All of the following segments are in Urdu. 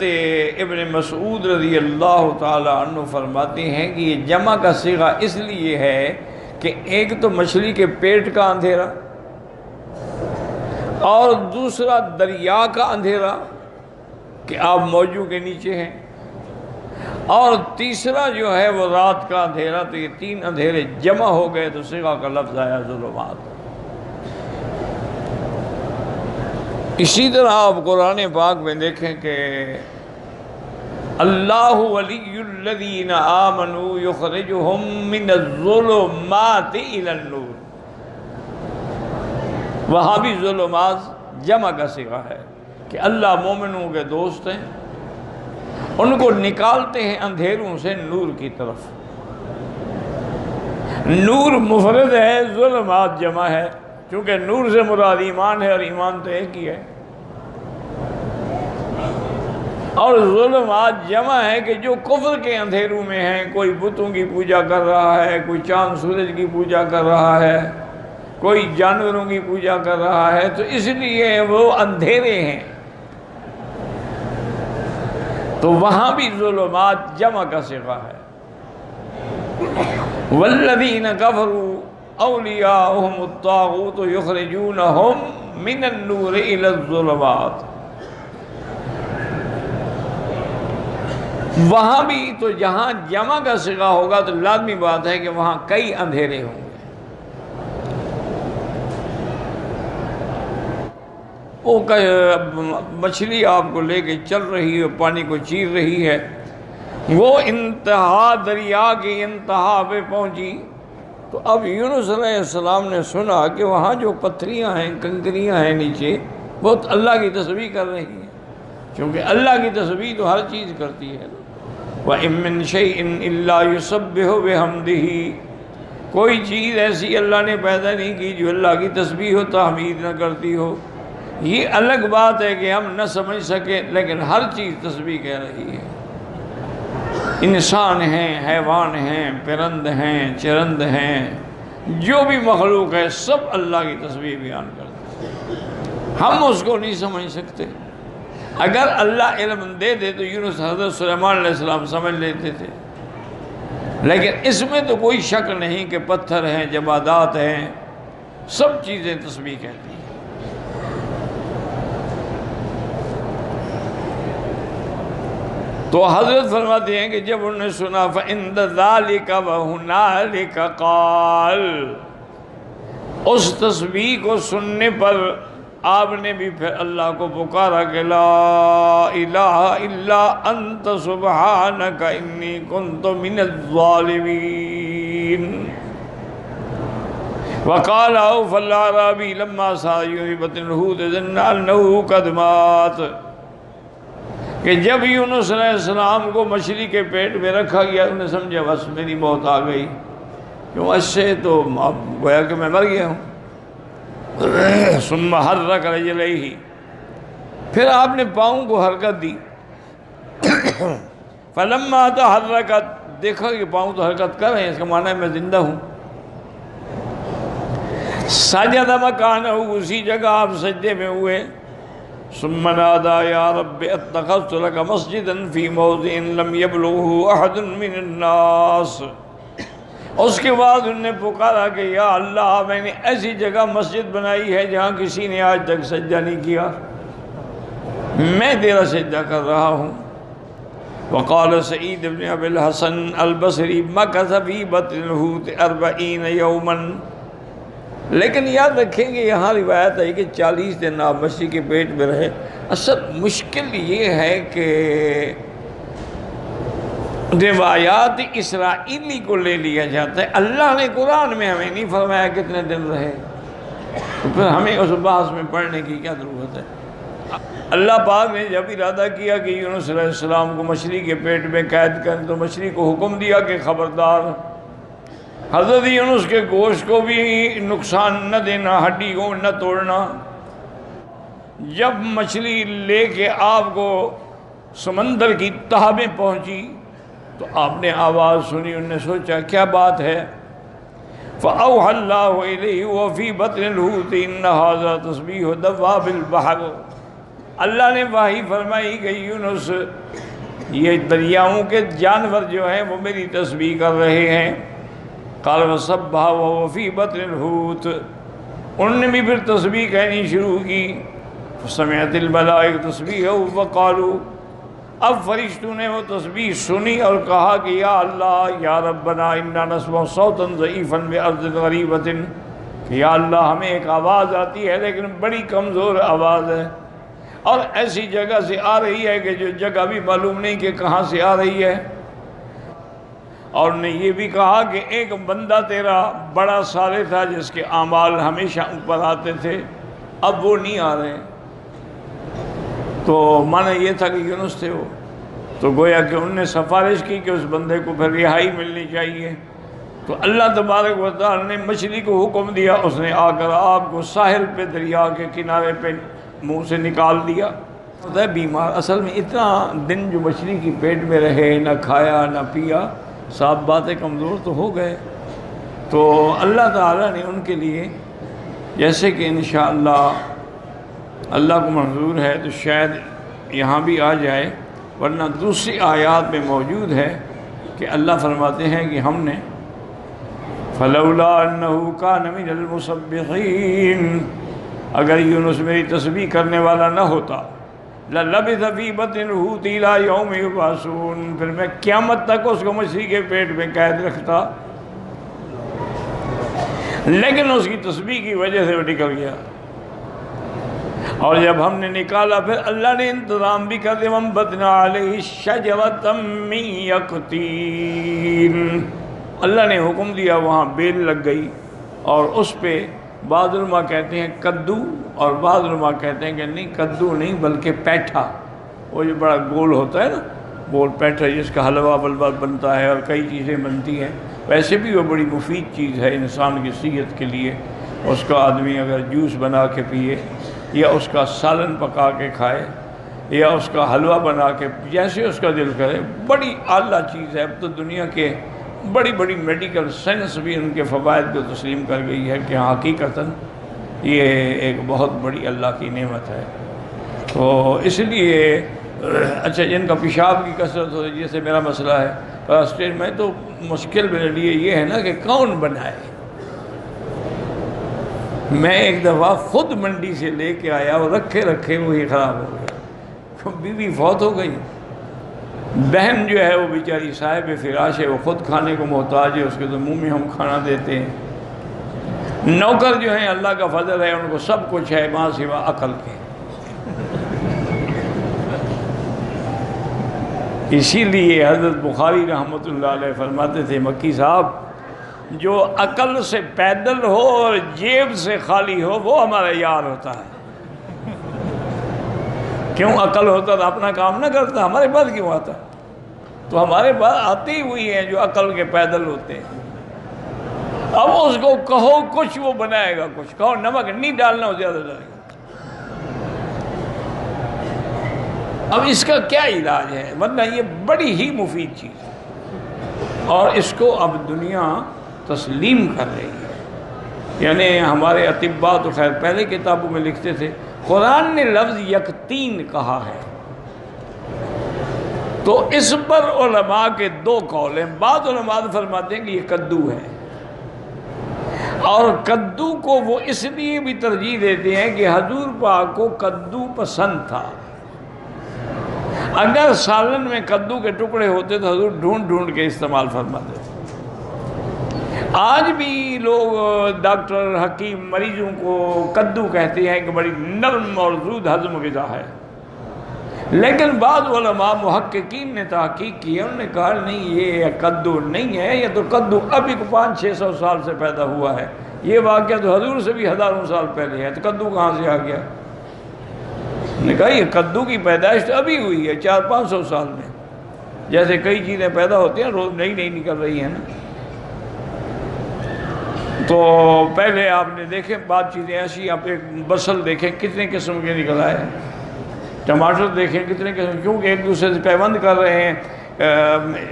ابن مسعود رضی اللہ تعالی عنہ فرماتے ہیں کہ یہ جمع کا صیغہ اس لیے ہے کہ ایک تو مچھلی کے پیٹ کا اندھیرا اور دوسرا دریا کا اندھیرا کہ آپ موجوں کے نیچے ہیں، اور تیسرا جو ہے وہ رات کا اندھیرا، تو یہ تین اندھیرے جمع ہو گئے تو صیغہ کا لفظ آیا ظلمات۔ اسی طرح آپ قرآن پاک میں دیکھیں کہ اللہ ولی الذین آمنوا یخرجہم من الظلمات الی النور، وہاں بھی ظلمات جمع کا صیغہ ہے کہ اللہ مومنوں کے دوست ہیں، ان کو نکالتے ہیں اندھیروں سے نور کی طرف۔ نور مفرد ہے، ظلمات جمع ہے، چونکہ نور سے مراد ایمان ہے اور ایمان تو ایک ہی ہے، اور ظلمات جمع ہے کہ جو کفر کے اندھیروں میں ہیں، کوئی بتوں کی پوجا کر رہا ہے، کوئی چاند سورج کی پوجا کر رہا ہے، کوئی جانوروں کی پوجا کر رہا ہے، تو اس لیے وہ اندھیرے ہیں، تو وہاں بھی ظلمات جمع کا صیغہ ہے۔ والذین کفروا اولیاؤہم الطاغوت یخرجونہم من النور الی الظلمات، وہاں بھی تو جہاں جمع کا صیغہ ہوگا تو لازمی بات ہے کہ وہاں کئی اندھیرے ہوں گے۔ وہ مچھلی آپ کو لے کے چل رہی ہے، پانی کو چیر رہی ہے، وہ انتہا دریا کی انتہا پہ پہنچی، تو اب یونس علیہ السلام نے سنا کہ وہاں جو پتھریاں ہیں، کنکریاں ہیں نیچے، بہت اللہ کی تسبیح کر رہی ہیں، کیونکہ اللہ کی تسبیح تو ہر چیز کرتی ہے۔ وَإِن مِّن شَيْءٍ إِلَّا يُسَبِّحُ بِحَمْدِهِ، کوئی چیز ایسی اللہ نے پیدا نہیں کی جو اللہ کی تسبیح و تحمید نہ کرتی ہو۔ یہ الگ بات ہے کہ ہم نہ سمجھ سکیں، لیکن ہر چیز تسبیح کہہ رہی ہے۔ انسان ہیں، حیوان ہیں، پرند ہیں، چرند ہیں، جو بھی مخلوق ہے سب اللہ کی تسبیح بیان کرتے ہیں، ہم اس کو نہیں سمجھ سکتے۔ اگر اللہ علم دے دے تو یونس حضرت سلیمان علیہ السلام سمجھ لیتے تھے، لیکن اس میں تو کوئی شک نہیں کہ پتھر ہیں، جمادات ہیں، سب چیزیں تسبیح کہتی ہیں۔ تو حضرت فرماتے ہیں کہ جب انہوں نے سنا فَإِنْدَ ذَلِكَ وَهُنَالِكَ قَالَ، اس تسبیح کو سننے پر آپ نے بھی پھر اللہ کو پکارا کہ لا الہ الا انت سبحانک انی کنت من الظالمین۔ وقال اوف العرابی لما سایوی بطن الحوت ظن انہ قد مات، کہ جب یونس علیہ السلام کو مچھلی کے پیٹ میں رکھا گیا انہوں نے سمجھا بس میری موت آ گئی، کیوں اس سے تو گویا کہ میں مر گیا ہوں۔ ثم حرک رجلیہ، پھر آپ نے پاؤں کو حرکت دی، فلما تحرکت، دیکھا کہ پاؤں تو حرکت کر رہے ہیں، اس کا معنی ہے میں زندہ ہوں۔ سجد مکانہ، اسی جگہ آپ سجدے میں ہوئے۔ ثم نادى یا رب اتخذت لك مسجدا في موضع لم يبلغه احد من الناس، اس کے بعد انہوں نے پکارا کہ یا اللہ میں نے ایسی جگہ مسجد بنائی ہے جہاں کسی نے آج تک سجدہ نہیں کیا، میں تیرا سجدہ کر رہا ہوں۔ وقال سعید بن ابی الحسن البصری مکث فی بطن الحوت 40 یوما، لیکن یاد رکھیں گے یہاں روایت ہے کہ 40 دن آپ مچھلی کے پیٹ میں رہے۔ اصل مشکل یہ ہے کہ روایات اسرائیلی کو لے لیا جاتا ہے، اللہ نے قرآن میں ہمیں نہیں فرمایا کتنے دن رہے، تو پھر ہمیں اس بحث میں پڑھنے کی کیا ضرورت ہے۔ اللہ پاک نے جب ارادہ کیا کہ یونس علیہ السلام کو مچھلی کے پیٹ میں قید کریں تو مچھلی کو حکم دیا کہ خبردار حضرت یونس کے گوشت کو بھی نقصان نہ دینا، ہڈی کو نہ توڑنا۔ جب مچھلی لے کے آپ کو سمندر کی تہہ میں پہنچی تو آپ نے آواز سنی، انہوں نے سوچا کیا بات ہے، فَأَوْحَى اللَّهُ إِلَيْهِ وَفِي بَطْنِ الْحُوتِ إِنَّ هَذَا تَسْبِيحُ دَوَّابِ الْبَحْرِ، اللہ نے وحی فرمائی کہ یونس یہ دریاؤں کے جانور جو ہیں وہ میری تسبیح کر رہے ہیں. قال وسبح وهو في بطن الحوت، انہوں نے بھی پھر تسبیح کہنی شروع کی. فسمعت الملائکۃ تسبیحہ وقالوا، اب فرشتوں نے وہ تسبیح سنی اور کہا کہ یا اللہ یا ربنا انا نسمع صوتا ضعیفا بارض غریبۃ، کہ یا اللہ ہمیں ایک آواز آتی ہے لیکن بڑی کمزور آواز ہے، اور ایسی جگہ سے آ رہی ہے کہ جو جگہ بھی معلوم نہیں کہ کہاں سے آ رہی ہے. اور نے یہ بھی کہا کہ ایک بندہ تیرا بڑا صالح تھا جس کے اعمال ہمیشہ اوپر آتے تھے، اب وہ نہیں آ رہے. تو معنی یہ تھا کہ یونس تھے وہ، تو گویا کہ انہوں نے سفارش کی کہ اس بندے کو پھر رہائی ملنی چاہیے. تو اللہ تبارک و تعالی نے مچھلی کو حکم دیا، اس نے آ کر آپ کو ساحل پہ دریا کے کنارے پہ منہ سے نکال دیا. ہوتا ہے بیمار اصل میں اتنا دن جو مچھلی کی پیٹ میں رہے، نہ کھایا نہ پیا، صاف باتیں کمزور تو ہو گئے. تو اللہ تعالیٰ نے ان کے لیے جیسے کہ انشاءاللہ اللہ کو منظور ہے تو شاید یہاں بھی آ جائے، ورنہ دوسری آیات میں موجود ہے کہ اللہ فرماتے ہیں کہ ہم نے فلولا انہ کان من المسبحین، اگر یونس میری تسبیح کرنے والا نہ ہوتا للبث فی بطن الحوت الی یوم یبعثون، پھر میں قیامت تک اس کو مچھلی کے پیٹ میں قید رکھتا. لیکن اس کی تسبیح کی وجہ سے وہ نکل گیا، اور جب ہم نے نکالا پھر اللہ نے انتظام بھی کر دیا. وَانبَتْنَا عَلَيْهِ شَجَرَةً مِّن یقطین، اللہ نے حکم دیا وہاں بیل لگ گئی، اور اس پہ بعض علماء کہتے ہیں کدو، اور بعض علماء کہتے ہیں کہ نہیں کدو نہیں بلکہ پیٹھا، وہ جو بڑا گول ہوتا ہے نا، گول پیٹھا جس کا حلوہ بلبہ بنتا ہے اور کئی چیزیں بنتی ہیں. ویسے بھی وہ بڑی مفید چیز ہے انسان کی صحت کے لیے. اس کا آدمی اگر جوس بنا کے پیے، یا اس کا سالن پکا کے کھائے، یا اس کا حلوہ بنا کے، جیسے اس کا دل کرے، بڑی اعلیٰ چیز ہے. اب تو دنیا کے بڑی بڑی میڈیکل سائنس بھی ان کے فوائد کو تسلیم کر گئی ہے کہ حقیقتاً یہ ایک بہت بڑی اللہ کی نعمت ہے. تو اس لیے اچھا جن کا پیشاب کی کثرت ہو جیسے میرا مسئلہ ہے پراسٹیٹ میں، تو مشکل میرے لیے یہ ہے نا کہ کون بنائے. میں ایک دفعہ خود منڈی سے لے کے آیا اور رکھے وہی خراب ہو گیا. بیوی فوت ہو گئی، بہن جو ہے وہ بیچاری صاحب فراش ہے، وہ خود کھانے کو محتاج ہے، اس کے تو منہ میں ہم کھانا دیتے ہیں. نوکر جو ہیں اللہ کا فضل ہے، ان کو سب کچھ ہے ماں سوا عقل کے. اسی لیے حضرت بخاری رحمۃ اللہ علیہ فرماتے تھے مکی صاحب، جو عقل سے پیدل ہو اور جیب سے خالی ہو وہ ہمارا یار ہوتا ہے. کیوں؟ عقل ہوتا تو اپنا کام نہ کرتا، ہمارے پاس کیوں آتا؟ تو ہمارے پاس آتی ہوئی ہیں جو عقل کے پیدل ہوتے ہیں. اب اس کو کہو کچھ وہ بنائے گا کچھ، کہو نمک نہیں ڈالنا وہ زیادہ ڈالے گا. اب اس کا کیا علاج ہے؟ ورنہ یہ بڑی ہی مفید چیز ہے، اور اس کو اب دنیا تسلیم کر رہی ہے. یعنی ہمارے اطباء تو خیر پہلے کتابوں میں لکھتے تھے، قرآن نے لفظ یقطین کہا ہے، تو اس پر علماء کے دو قول ہیں. بعض علماء فرماتے ہیں کہ یہ کدو ہے، اور کدو کو وہ اس لیے بھی ترجیح دیتے ہیں کہ حضور پاک کو کدو پسند تھا. اگر سالن میں کدو کے ٹکڑے ہوتے تو حضور ڈھونڈ کے استعمال فرماتے تھے. آج بھی لوگ ڈاکٹر حکیم مریضوں کو کدو کہتے ہیں کہ بڑی نرم اور زود ہضم غذا ہے، لیکن بعض علماء محققین نے تحقیق کی ہے، انہوں نے کہا نہیں یہ کدو نہیں ہے، یہ تو کدو ابھی 500-600 سال سے پیدا ہوا ہے. یہ واقعہ تو حضور سے بھی ہزاروں سال پہلے ہے، تو کدو کہاں سے آ گیا؟ نے کہا یہ کدو کی پیدائش تو ابھی ہوئی ہے 400-500 سال میں، جیسے کئی چیزیں پیدا ہوتی ہیں روز نئی نکل رہی ہیں نا. تو پہلے آپ نے دیکھیں بعض چیزیں ایسی، آپ ایک بصل دیکھیں کتنے قسم کے نکل آئے، ٹماٹر دیکھیں کتنے قسم، کیونکہ ایک دوسرے سے پیوند کر رہے ہیں،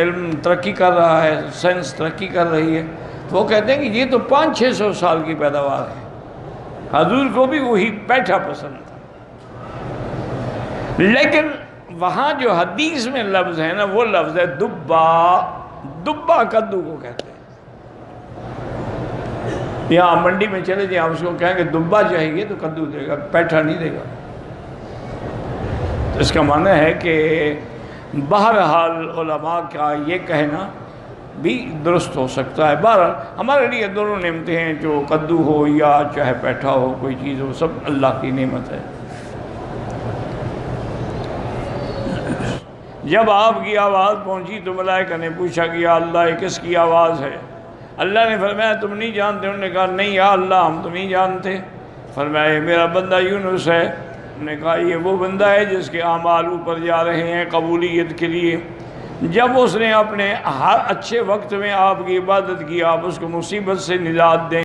علم ترقی کر رہا ہے، سائنس ترقی کر رہی ہے. تو وہ کہتے ہیں کہ یہ تو 500-600 سال کی پیداوار ہے. حضور کو بھی وہی پیٹھا پسند تھا. لیکن وہاں جو حدیث میں لفظ ہے نا وہ لفظ ہے دبا. دبا کدو کو کہتے ہیں. یہاں منڈی میں چلے جائیں آپ اس کو کہیں کہ دبا چاہیے تو کدو دے گا, پیٹھا نہیں دے گا. اس کا معنی ہے کہ بہرحال علماء کا یہ کہنا بھی درست ہو سکتا ہے. بہرحال ہمارے لیے دونوں نعمتیں ہیں, جو کدو ہو یا چاہے پیٹھا ہو, کوئی چیز ہو, سب اللہ کی نعمت ہے. جب آپ کی آواز پہنچی تو ملائکہ نے پوچھا کہ یا اللہ یہ کس کی آواز ہے؟ اللہ نے فرمایا تم نہیں جانتے؟ انہوں نے کہا نہیں یا اللہ ہم تو نہیں جانتے. فرمایا یہ میرا بندہ یونس ہے. انہوں نے کہا یہ وہ بندہ ہے جس کے اعمال اوپر جا رہے ہیں قبولیت کے لیے. جب اس نے اپنے ہر اچھے وقت میں آپ کی عبادت کی, آپ اس کو مصیبت سے نجات دیں